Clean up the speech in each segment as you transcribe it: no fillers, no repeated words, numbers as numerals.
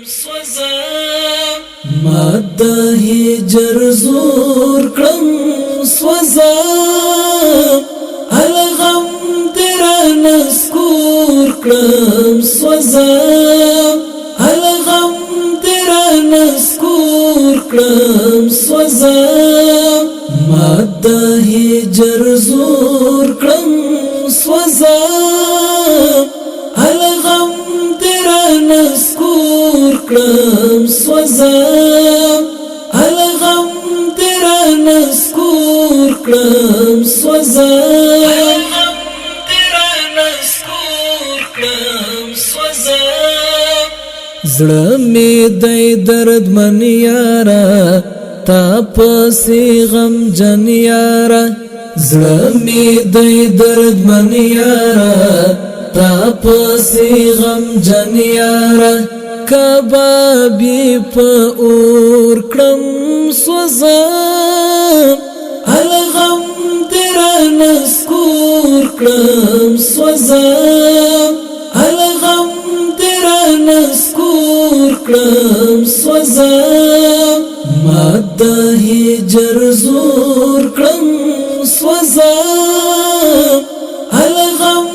سوزم ماد هجر زور کړم سوزم الغم تیرا نسکور کړم سوزم الغم تیرا نسکور کړم سوزم ماد هجر زور کړم سوزم الغم تیرا نسکور کړم سوزم الغم تیرا نسکور کړم سوزم زړه می دی درد من یارا تا پسې غم جن یارا زړه می دی درد من یارا تا پسې غم جن یارا کبابی په اور کړم سوزم الغم تیرا نسکور کړم سوزم الغم تیرا نسکور کړم سوزم ماد هجر زور کړم سوزم الغم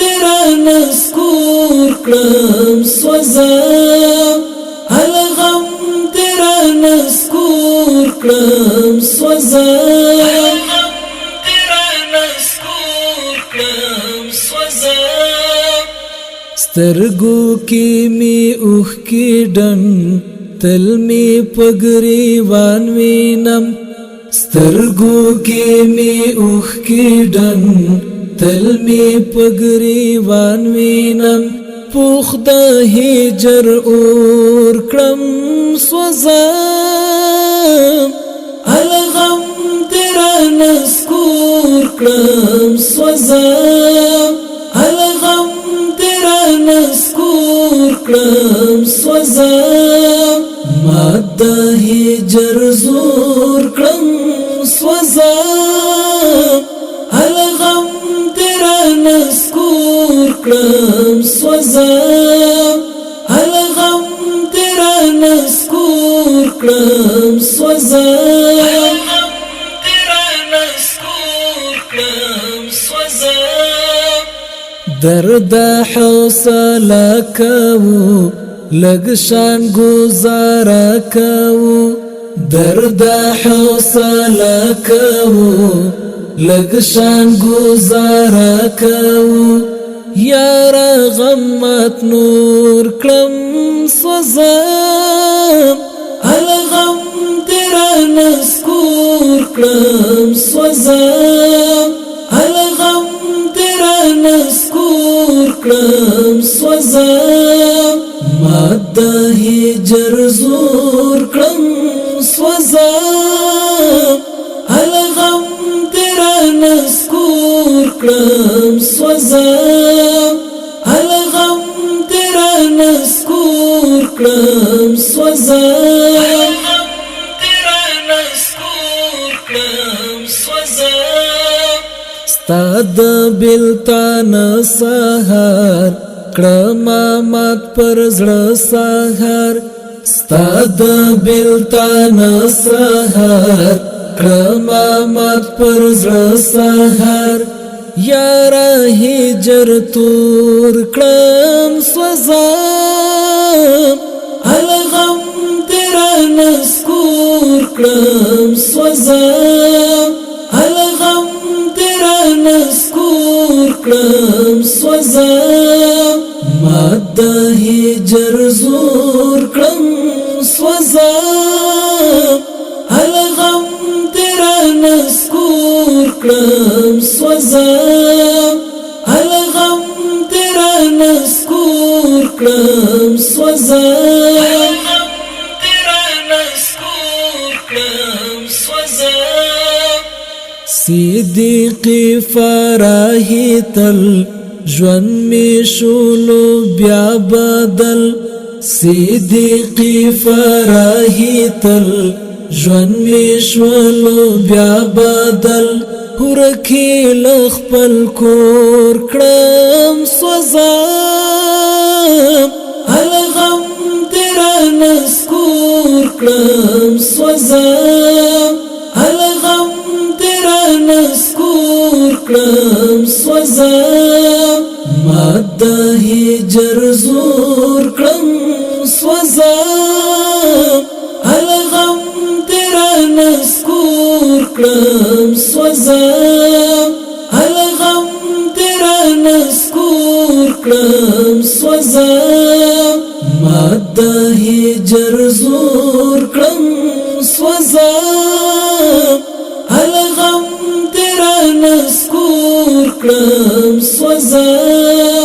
تیرا نسکور کړم سوزم الغم تیرا نسکور کړم سوزم سترګو کې می اوخ کې ډن تل می پګریوان وینم سترګو کې می اوخ کې ډن تل می پګریوان وینم پوخ د هجر اور کړم سوزم الغم تیرا نسکور کړم سوزم الغم تیرا نسکور کړم سوزم ماد هجر زور کړم سوزم الغم تیرا نسکور کړم سوزم الغم تیرا نسکور کړم سوزم درد حوصله کوو لږ شان گزاره کوو درد حوصله کوو لږ شان گزاره کوو یار غمت نور کړم سوزم الغم تیرا نسکور کړم سوزم الغم تیرا نسکور کړم سوزم ماد هجر زور کړم سوزم الغم تیرا نسکور کړم سوزم الغم تیرا نسکور کړم سوزم ستاد بلتان سهار کړم مات پر زړه سهار ستاد بلتان سهار کړم مات پر زړه سهار یار هجر تور کړم سوزم الغم تیرا نسکور کړم سوزم الغم تیرا نسکور کړم سوزم ماد هجر زور کړم سوزم الغم تیرا نسکور کړم سوزم الغم تیرا نسکور کړم سوزم صدیقی فراہی تل ژوند می شولو بیا بدل صدیقی فراہی تل ژوند می شولو بیا بدل ورکی لخپل کور کړم سوزم الغم تیرا نسکور کړم سوځه الغم تیرا نسکور کړم سوځه ما د هجر زور کړم سوځه الغم تیرا نسکور کړم سوځه الغم تیرا نسکور کړم سوځه ما د هجر زور کړم سوځه الغم تیرا نسکور کړم سوځه